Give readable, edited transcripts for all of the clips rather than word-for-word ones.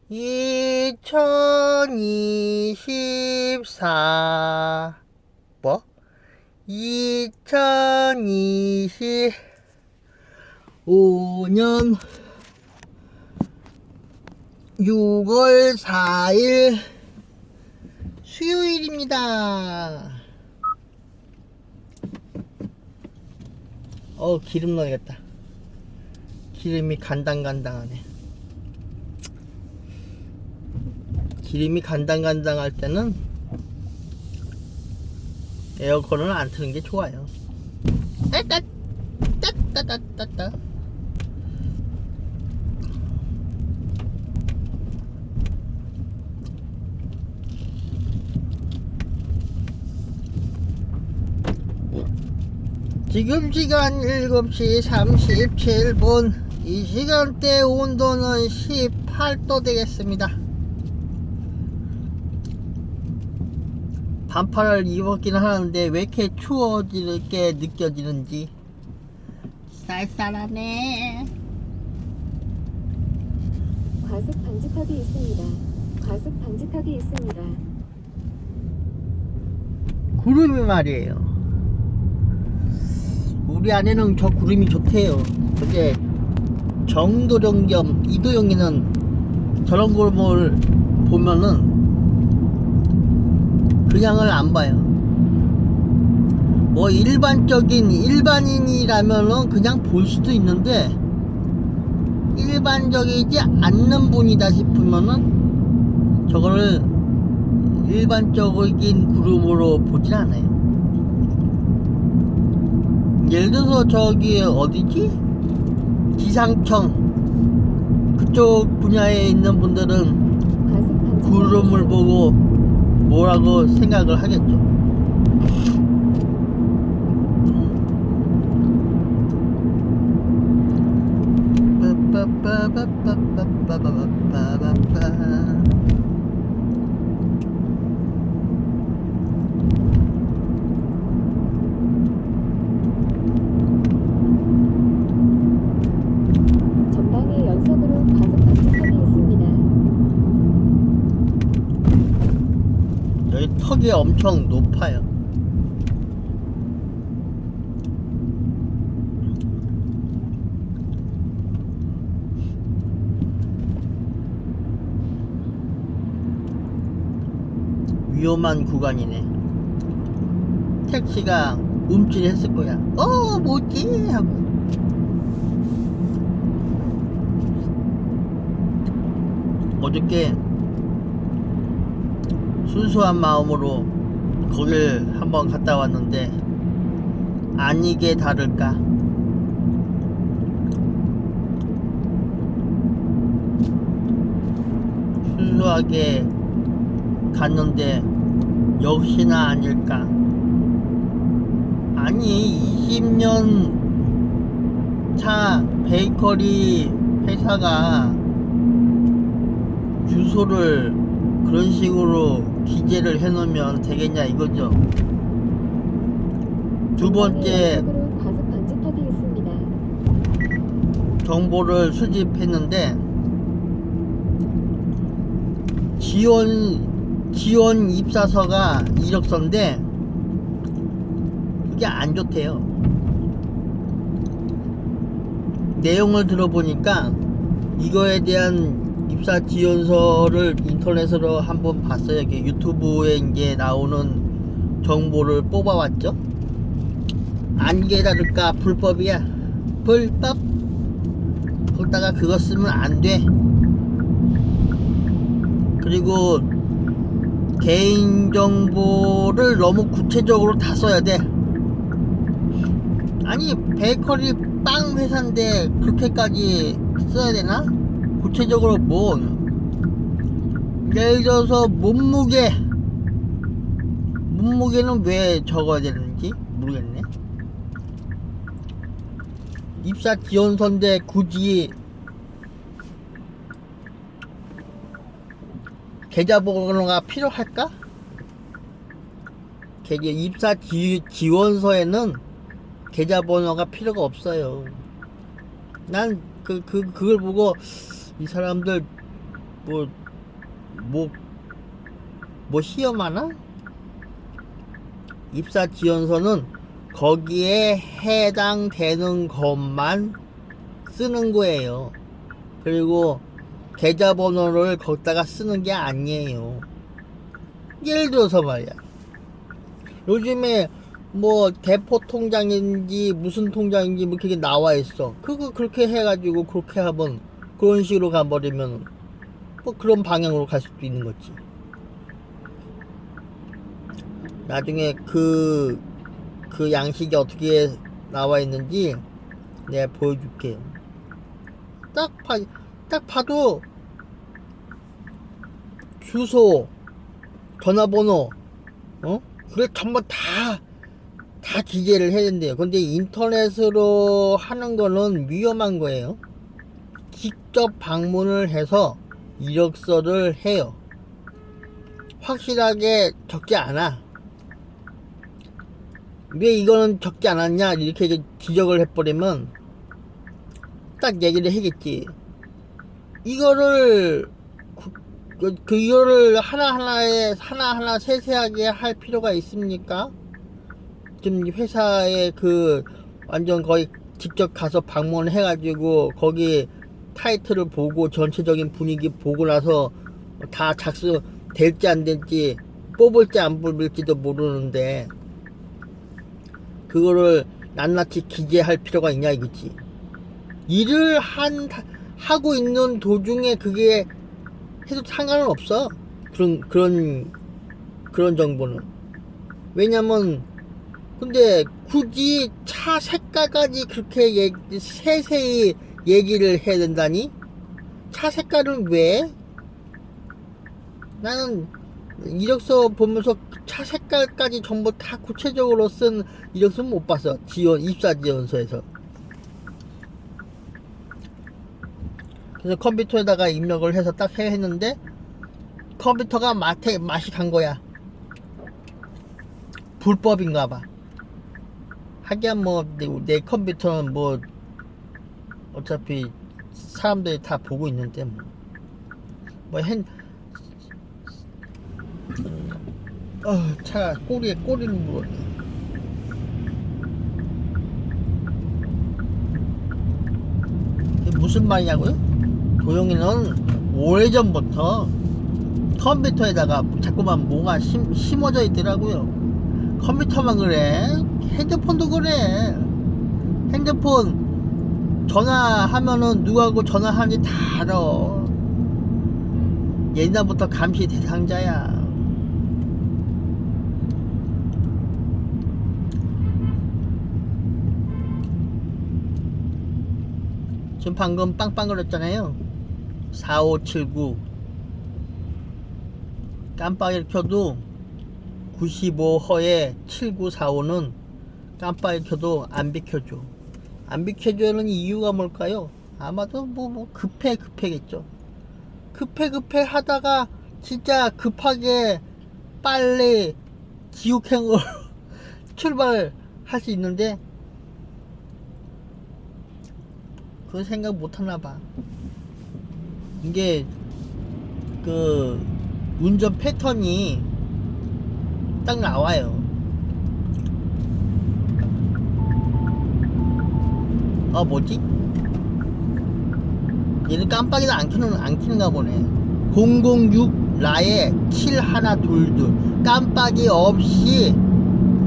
2024 뭐? 2025년 6월 4일 수요일입니다. 기름 넣어야겠다. 기름이 간당간당하네. 기름이 간당간당할 때는 에어컨을 안 트는 게 좋아요. 따따따따따따. 지금 시간 7시 37분. 이 시간대 온도는 18도 되겠습니다. 반팔을 입었긴 하는데 왜 이렇게 추워지게 느껴지는지. 쌀쌀하네. 과속 방지턱이 있습니다. 과속 방지턱이 있습니다. 구름이 말이에요. 우리 아내는 저 구름이 좋대요. 근데 정도령 겸 이도영이는 저런 구름을 보면은 그냥을 안 봐요. 뭐 일반적인 일반인이라면은 그냥 볼 수도 있는데 일반적이지 않는 분이다 싶으면은 저거를 일반적인 구름으로 보진 않아요. 예를 들어서 저기 어디지? 기상청 그쪽 분야에 있는 분들은 구름을 보고 뭐라고 생각을 하겠죠. 전방에 연속으로 과속 방지턱이 있습니다. 여기 턱이 엄청 높아요. 위험한 구간이네. 택시가 움찔했을 거야. 뭐지? 하고. 어저께 순수한 마음으로 거길 한번 갔다 왔는데 아니게 다를까 순수하게 갔는데 역시나 아닐까. 아니 20년 차 베이커리 회사가 주소를 그런 식으로 기재를 해놓으면 되겠냐 이거죠. 두 번째 연속으로 과속 방지턱이 있습니다. 정보를 수집했는데 지원 입사서가 이력서인데 그게 안 좋대요. 내용을 들어보니까 이거에 대한 입사 지원서를 인터넷으로 한번 봤어요. 이게 유튜브에 이제 나오는 정보를 뽑아왔죠. 아니게 다를까 불법이야. 불법. 거기다가 그거 쓰면 안 돼. 그리고 개인정보를 너무 구체적으로 다 써야 돼. 아니 베이커리 빵 회사인데 그렇게까지 써야 되나? 구체적으로 뭐 예를 들어서 몸무게는 왜 적어야 되는지 모르겠네. 입사 지원서인데 굳이 계좌번호가 필요할까? 입사 지원서에는 계좌번호가 필요가 없어요. 난 그걸 보고 이 사람들 뭐, 뭐, 뭐 시험하나? 입사 지원서는 거기에 해당되는 것만 쓰는 거예요. 그리고 계좌번호를 거기다가 쓰는 게 아니에요. 예를 들어서 말이야, 요즘에 뭐 대포 통장인지 무슨 통장인지 뭐 그게 나와 있어. 그거 그렇게 해가지고 그렇게 하면, 그런 식으로 가버리면 뭐 그런 방향으로 갈 수도 있는 거지. 나중에 그 양식이 어떻게 나와 있는지 내가 보여줄게요. 딱 봐도 주소, 전화번호, 그걸 전부 다 기재를 해야 된대요. 근데 인터넷으로 하는 거는 위험한 거예요. 직접 방문을 해서 이력서를 해요. 확실하게 적지 않아. 왜 이거는 적지 않았냐 이렇게 지적을 해버리면 딱 얘기를 하겠지. 이거를 이거를 하나하나 세세하게 할 필요가 있습니까? 지금 회사에 완전 거의 직접 가서 방문해가지고 거기 타이틀을 보고 전체적인 분위기 보고 나서 다 작성 될지 안 될지, 뽑을지 안 뽑을지도 모르는데 그거를 낱낱이 기재할 필요가 있냐 이거지. 일을 하고 있는 도중에 그게 해도 상관은 없어. 그런 정보는. 왜냐면 근데 굳이 차 색깔까지 그렇게 세세히 얘기를 해야 된다니? 차 색깔은 왜? 나는 이력서 보면서 차 색깔까지 전부 다 구체적으로 쓴 이력서 못 봤어. 입사 지원서에서. 그래서 컴퓨터에다가 입력을 해서 딱 했는데 컴퓨터가 맛이 간 거야. 불법인가 봐. 하기야 뭐 내 컴퓨터는 뭐 어차피 사람들이 다 보고 있는데 차가 꼬리를 물었네. 이게 무슨 말이냐고요? 도영이는 오래전부터 컴퓨터에다가 자꾸만 뭐가 심어져 있더라고요. 컴퓨터만 그래, 핸드폰도 그래. 핸드폰 전화하면은 누구하고 전화하는지 다 알아. 옛날부터 감시 대상자야. 지금 방금 빵빵 거렸잖아요. 4579 깜빡이를 켜도 95허에 7945는 깜빡이 켜도 안 비켜줘. 안 비켜주는 이유가 뭘까요? 아마도 뭐 급해겠죠. 급해 하다가 진짜 급하게 빨리 지옥행으로 출발할 수 있는데 그건 생각 못 하나 봐. 이게 운전 패턴이 딱 나와요. 뭐지? 얘는 깜빡이도 안 켜는가 보네. 006 라에 7122 깜빡이 없이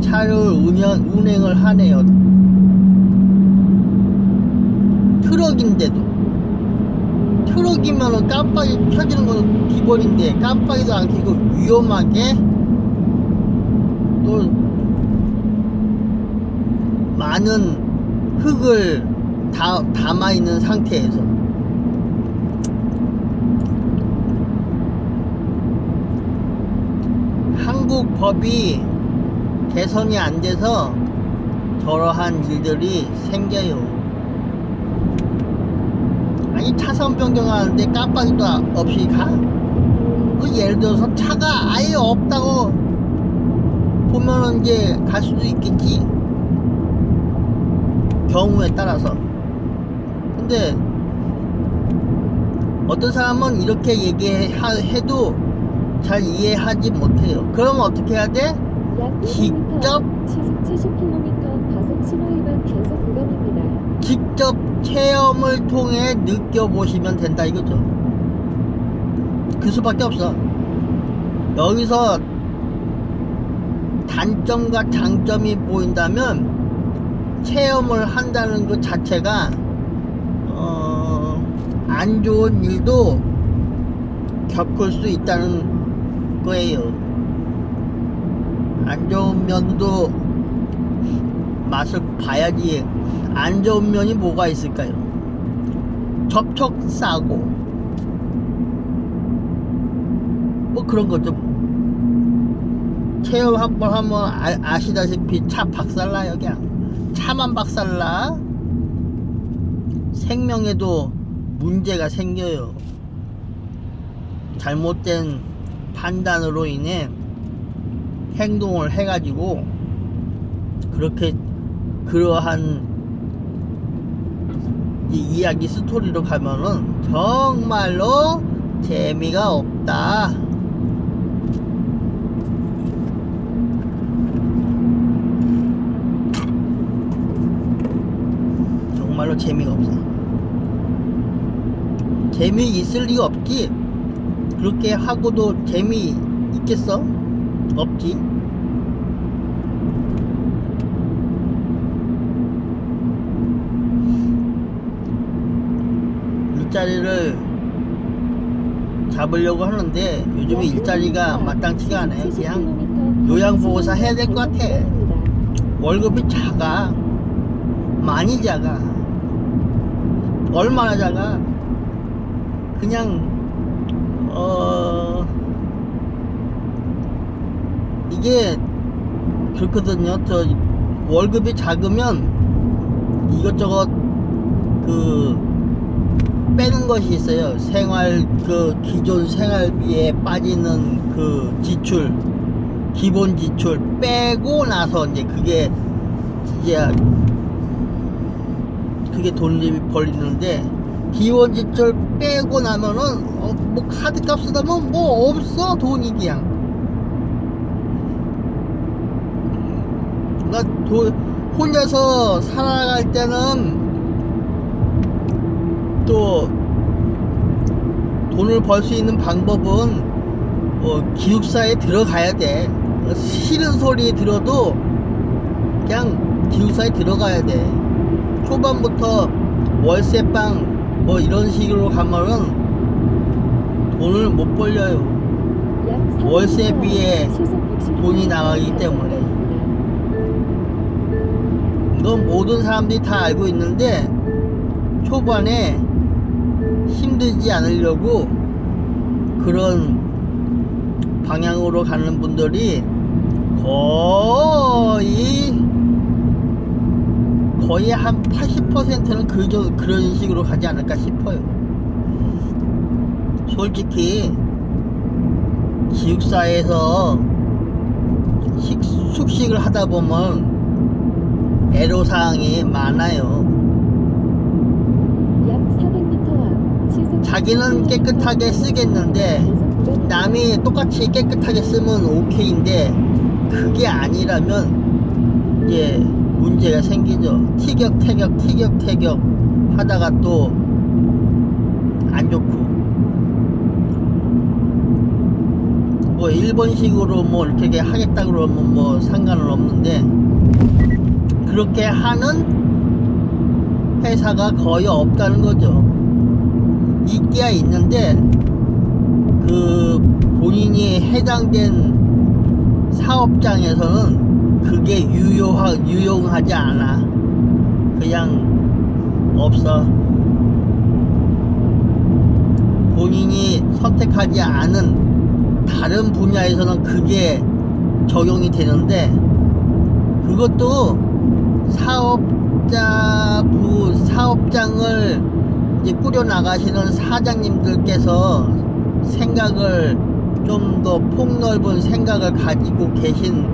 차를 운행을 하네요. 트럭이면은 깜빡이 켜지는 건 기본인데 깜빡이도 안 켜고 위험하게 또 많은 흙을 담아있는 상태에서 한국 법이 개선이 안 돼서 저러한 일들이 생겨요. 아니 차선 변경하는데 깜빡이도 없이 가? 예를 들어서 차가 아예 없다고 보면은 이제 갈 수도 있겠지, 경우에 따라서. 근데 어떤 사람은 이렇게 얘기해도 잘 이해하지 못해요. 그럼 어떻게 해야 돼? 약 직접 500m 시속 70km 과속 신호 위반 단속 구간입니다. 직접 체험을 통해 느껴보시면 된다 이거죠. 그 수밖에 없어. 여기서 단점과 장점이 보인다면 체험을 한다는 것 자체가 안 좋은 일도 겪을 수 있다는 거예요. 안 좋은 면도 맛을 봐야지. 안 좋은 면이 뭐가 있을까요? 접촉사고 뭐 그런 거죠. 체험 한번 하면 아시다시피 차 박살나요. 그냥 차만 박살나. 생명에도 문제가 생겨요. 잘못된 판단으로 인해 행동을 해가지고 그렇게 그러한 이야기 스토리로 가면은 정말로 재미가 없다. 정말로 재미가 없어. 재미있을 리가 없지. 그렇게 하고도 재미있겠어? 없지. 일자리를 잡으려고 하는데 요즘에 일자리가 마땅치가 않아요. 그냥 요양보호사 해야 될 것 같아. 월급이 작아. 많이 작아. 얼마나 작아? 그냥 이게 그렇거든요. 저 월급이 작으면 이것저것 빼는 것이 있어요. 기존 생활비에 빠지는 지출, 기본 지출 빼고 나서 이제 그게 돈이 벌리는데, 기본 지출 빼고 나면은 뭐 카드 값으다 뭐 없어. 돈이 그냥. 그러니까 혼자서 살아갈 때는 또 돈을 벌 수 있는 방법은 기숙사에 들어가야 돼. 싫은 소리 들어도 그냥 기숙사에 들어가야 돼. 초반부터 월세방 뭐 이런 식으로 가면은 돈을 못 벌려요. 월세비에 돈이 나가기 때문에. 이건 모든 사람들이 다 알고 있는데 초반에 힘들지 않으려고 그런 방향으로 가는 분들이 거의 한 80%는 그런 식으로 가지 않을까 싶어요. 솔직히 기숙사에서 숙식을 하다 보면 애로사항이 많아요. 약 400m 앞 시속 자기는 깨끗하게 쓰겠는데 남이 똑같이 깨끗하게 쓰면 오케이인데 그게 아니라면 이제 문제가 생기죠. 티격태격 하다가 또 안 좋고, 뭐 일본식으로 뭐 이렇게 하겠다 그러면 뭐 상관은 없는데 그렇게 하는 회사가 거의 없다는 거죠. 있기야 있는데 본인이 해당된 사업장에서는 그게 유용하지 않아. 그냥 없어. 본인이 선택하지 않은 다른 분야에서는 그게 적용이 되는데, 그것도 사업장을 이제 꾸려 나가시는 사장님들께서 생각을 좀 더 폭넓은 생각을 가지고 계신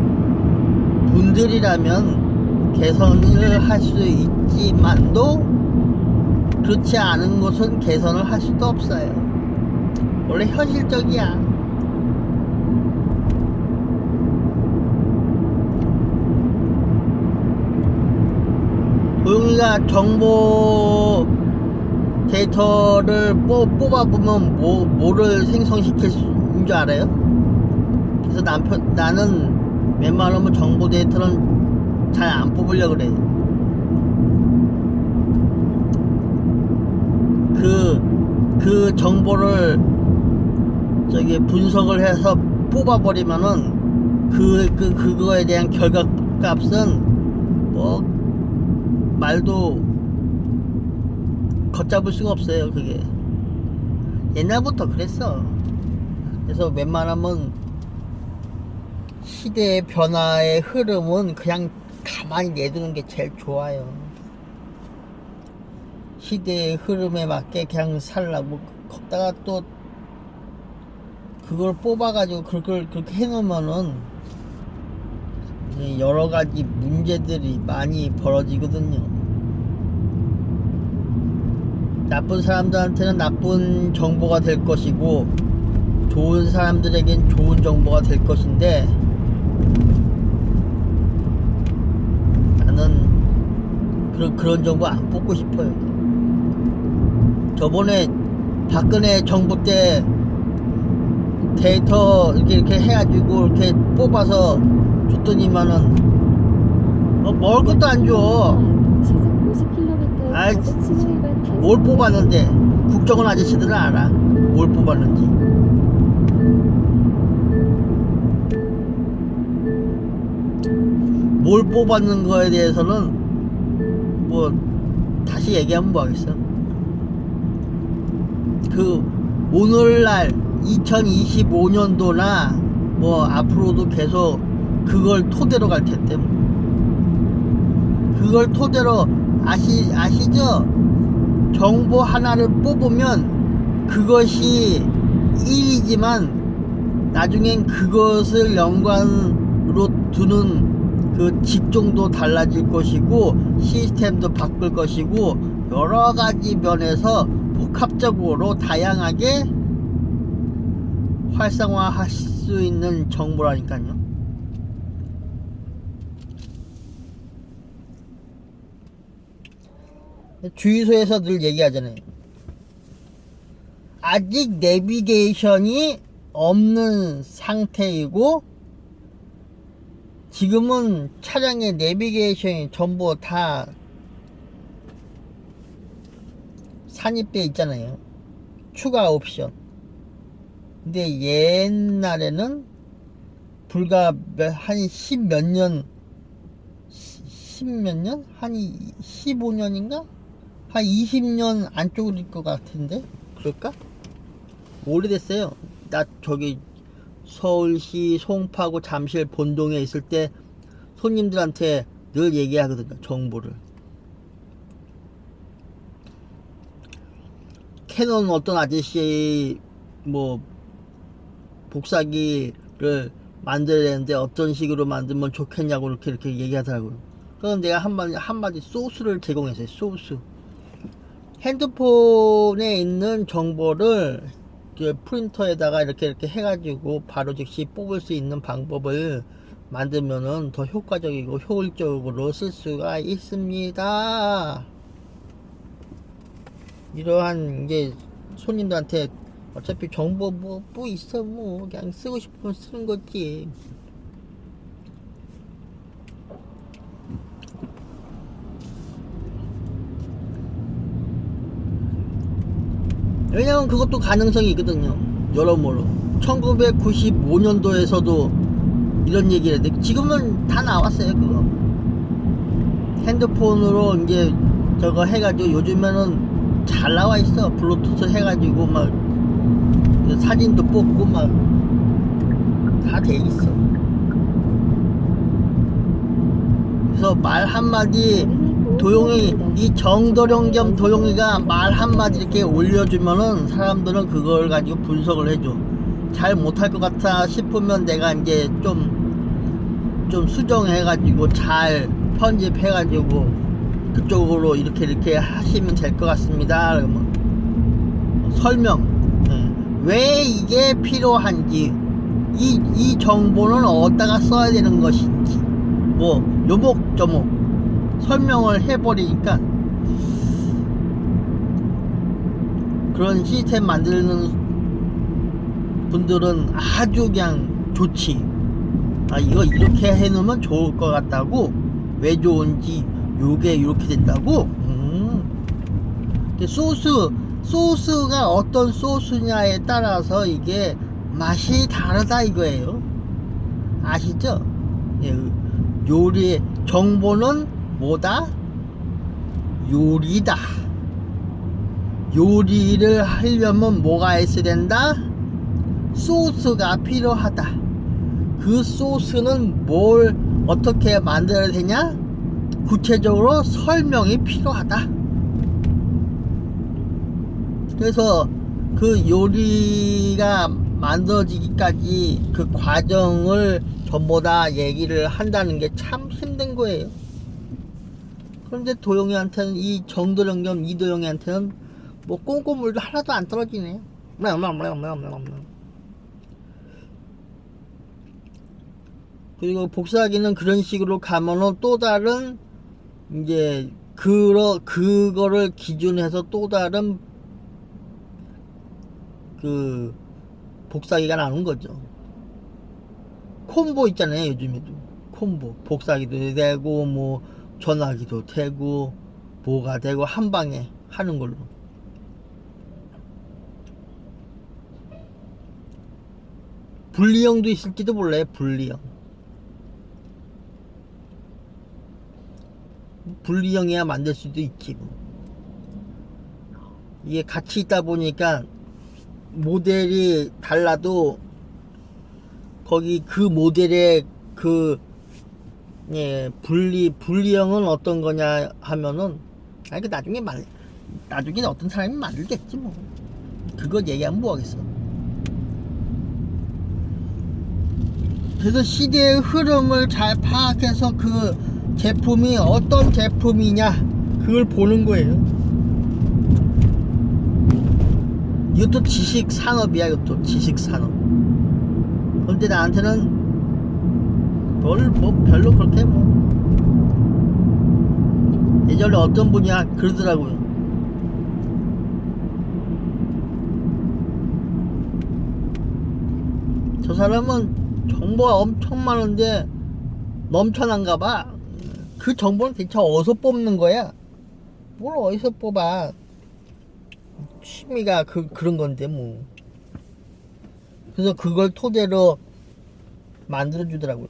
분들이라면 개선을 할 수 있지만도 그렇지 않은 곳은 개선을 할 수도 없어요. 원래 현실적이야. 도영이가 정보 데이터를 뽑아보면 뭐를 생성시킬 수인 줄 알아요? 그래서 나는 웬만하면 정보 데이터는 잘 안 뽑으려고 그래. 그 정보를 저기 분석을 해서 뽑아버리면은 그거에 대한 결과값은 뭐 말도 걷잡을 수가 없어요. 그게 옛날부터 그랬어. 그래서 웬만하면 시대의 변화의 흐름은 그냥 가만히 내두는 게 제일 좋아요. 시대의 흐름에 맞게 그냥 살라고 걷다가 또 그걸 뽑아가지고 그걸 그렇게 해놓으면은 여러 가지 문제들이 많이 벌어지거든요. 나쁜 사람들한테는 나쁜 정보가 될 것이고 좋은 사람들에겐 좋은 정보가 될 것인데 나는 그런 정보 안 뽑고 싶어요. 저번에 박근혜 정부 때 데이터 이렇게 해가지고 이렇게 뽑아서 줬더니만은 먹을 것도 안 줘. 시속 50km 아이, 과속 신호 위반 단속 뭘 뽑았는데 국정원 아저씨들은 알아 뭘 뽑았는지. 뭘 뽑았는 거에 대해서는 뭐 다시 얘기하면 뭐 하겠어. 오늘날 2025년도나 뭐 앞으로도 계속 그걸 토대로 갈 텐데 그걸 토대로 아시죠? 정보 하나를 뽑으면 그것이 1이지만 나중엔 그것을 연관으로 두는 그 직종도 달라질 것이고 시스템도 바꿀 것이고 여러 가지 면에서 복합적으로 다양하게 활성화할 수 있는 정보라니까요. 주유소에서 늘 얘기하잖아요. 아직 내비게이션이 없는 상태이고 지금은 차량의 내비게이션이 전부 다 산입되어 있잖아요. 추가 옵션. 근데 옛날에는 불과 한 10몇 년, 10몇 년? 한 15년인가? 한 20년 안쪽일 것 같은데? 그럴까? 오래됐어요. 나 저기 서울시 송파구 잠실 본동에 있을 때 손님들한테 늘 얘기하거든요. 정보를. 캐논 어떤 아저씨 뭐 복사기를 만들어야 되는데 어떤 식으로 만들면 좋겠냐고 이렇게 얘기하더라고요. 그럼 내가 한마디 소스를 제공했어요. 소스. 핸드폰에 있는 정보를 프린터에다가 이렇게 해가지고 바로 즉시 뽑을 수 있는 방법을 만들면은 더 효과적이고 효율적으로 쓸 수가 있습니다. 이러한 이제 손님들한테 어차피 정보 뭐 있어 뭐 그냥 쓰고 싶으면 쓰는 거지. 왜냐면 그것도 가능성이 있거든요. 여러모로 1995년도에서도 이런 얘기를 했는데 지금은 다 나왔어요. 그거 핸드폰으로 이제 저거 해가지고 요즘에는 잘 나와 있어. 블루투스 해가지고 막 사진도 뽑고 막 다 돼 있어. 그래서 말 한마디 도용이 이 정도령 겸 도용이가 말 한마디 이렇게 올려주면은 사람들은 그걸 가지고 분석을 해줘. 잘 못할 것 같아 싶으면 내가 이제 좀 수정해가지고 잘 편집해가지고 그쪽으로 이렇게 하시면 될 것 같습니다. 그러면 설명 왜 이게 필요한지, 이 정보는 어디다가 써야 되는 것인지, 뭐 요목조목 설명을 해버리니까 그런 시스템 만드는 분들은 아주 그냥 좋지. 아, 이거 이렇게 해놓으면 좋을 것 같다고. 왜 좋은지, 요게 이렇게 된다고. 소스가 어떤 소스냐에 따라서 이게 맛이 다르다 이거예요. 아시죠? 예, 요리 정보는 뭐다? 요리다. 요리를 하려면 뭐가 있어야 된다? 소스가 필요하다. 그 소스는 뭘 어떻게 만들어야 되냐? 구체적으로 설명이 필요하다. 그래서 그 요리가 만들어지기까지 그 과정을 전부 다 얘기를 한다는 게 참 힘든 거예요. 그런데 도영이한테는, 이 정도령 겸 이도영이한테는 뭐 꼼꼼물도 하나도 안 떨어지네. 그리고 복사하기는 그런 식으로 가면은 또 다른, 이제 그거를 기준해서 또 다른 그 복사기가 나오는 거죠. 콤보 있잖아요. 요즘에도 콤보 복사기도 되고 뭐 전화기도 되고 뭐가 되고 한 방에 하는 걸로. 분리형도 있을지도 몰라요. 분리형이야 만들 수도 있지 뭐. 이게 같이 있다 보니까 모델이 달라도 거기 그 모델의 그, 예, 분리형은 어떤 거냐 하면은, 아니 그 나중에 어떤 사람이 만들겠지 뭐. 그거 얘기하면 뭐 하겠어. 그래서 시대의 흐름을 잘 파악해서 그 제품이 어떤 제품이냐 그걸 보는 거예요. 이것도 지식 산업이야. 이것도 지식 산업. 그런데 나한테는 뭐 별로 그렇게 뭐. 예전에 어떤 분이 그러더라고요. 저 사람은 정보가 엄청 많은데 넘쳐난가 봐. 그 정보는 대체 어디서 뽑는 거야? 뭘 어디서 뽑아? 취미가 그런 건데 뭐. 그래서 그걸 토대로 만들어 주더라고요.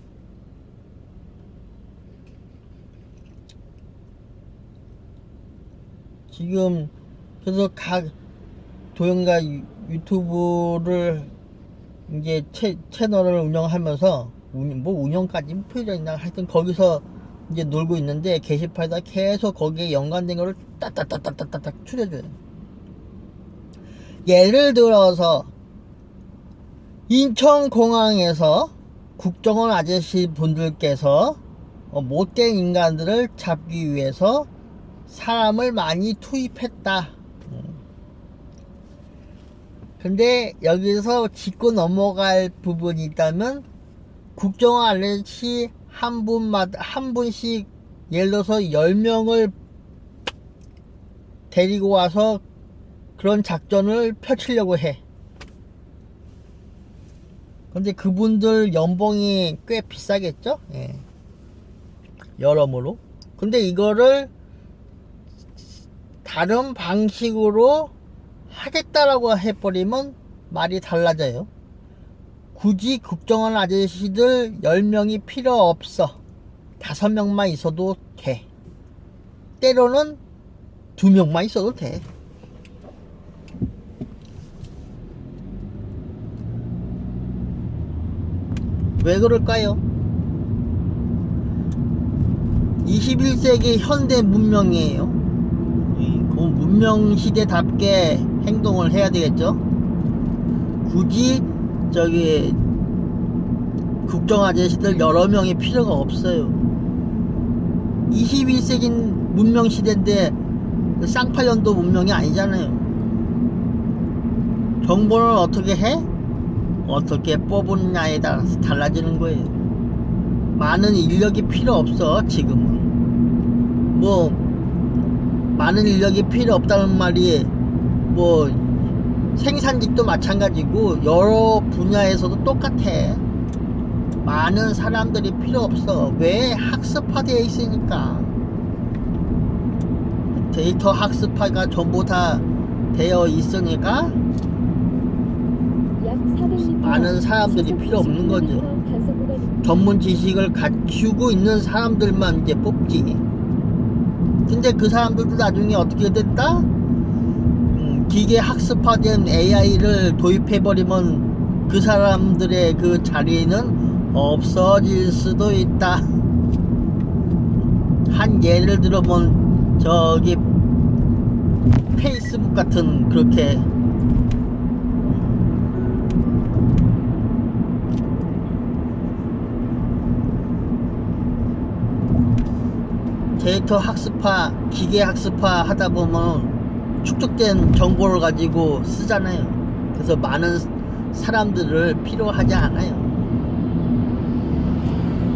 지금 그래서 도영이가 유튜브를 이제 채널을 운영하면서 운영까지 표현이 있나 하여튼 거기서 이제 놀고 있는데, 게시판에다 계속 거기에 연관된 거를 따따따따따따 추려줘요. 예를 들어서 인천공항에서 국정원 아저씨 분들께서 못된 인간들을 잡기 위해서 사람을 많이 투입했다. 근데 여기서 짚고 넘어갈 부분이 있다면, 국정원 아저씨 한 분씩 예를 들어서 10명을 데리고 와서 그런 작전을 펼치려고 해. 근데 그분들 연봉이 꽤 비싸겠죠? 예. 여러모로. 근데 이거를 다른 방식으로 하겠다라고 해버리면 말이 달라져요. 굳이 국정원 아저씨들 10명이 필요 없어. 5명만 있어도 돼. 때로는 2명만 있어도 돼. 왜 그럴까요? 21세기 현대 문명이에요. 그 문명 시대답게 행동을 해야 되겠죠? 굳이 국정 아저씨들 여러 명이 필요가 없어요. 21세기 문명 시대인데 쌍팔년도 문명이 아니잖아요. 정보는 어떻게 해? 어떻게 뽑느냐에 따라서 달라지는 거예요. 많은 인력이 필요 없어. 지금은 뭐 많은 인력이 필요 없다는 말이 뭐 생산직도 마찬가지고 여러 분야에서도 똑같아. 많은 사람들이 필요 없어. 왜? 학습화되어 있으니까. 데이터 학습화가 전부 다 되어 있으니까 약 400m 많은 사람들이 필요 없는 거죠. 단속 구간입니다. 전문 지식을 갖추고 있는 사람들만 이제 뽑지. 근데 그 사람들도 나중에 어떻게 됐다? 기계 학습화된 AI를 도입해버리면 그 사람들의 그 자리는 없어질 수도 있다. 한 예를 들어보면 저기 페이스북 같은 그렇게 데이터 학습화, 기계 학습화 하다 보면 축적된 정보를 가지고 쓰잖아요. 그래서 많은 사람들을 필요하지 않아요.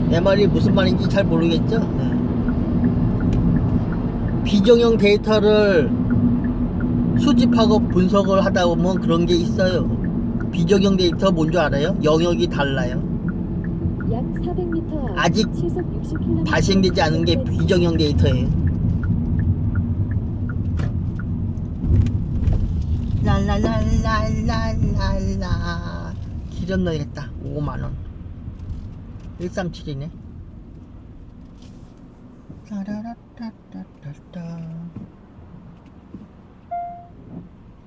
내 말이 무슨 말인지 잘 모르겠죠? 네. 비정형 데이터를 수집하고 분석을 하다 보면 그런 게 있어요. 비정형 데이터 뭔지 알아요? 영역이 달라요. 약 400m 아직 시속 60km 발생되지 않은 게 비정형 데이터예요. 랄랄랄랄랄랄라. 기름 넣어야겠다. 5만원 137이네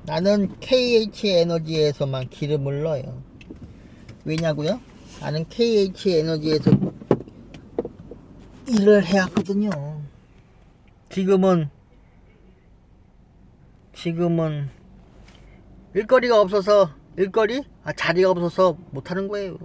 나는 KH에너지에서만 기름을 넣어요. 왜냐고요? 나는 KH에너지에서 일을 해야 하거든요. 지금은 일거리가 없어서 자리가 없어서 못하는 거예요.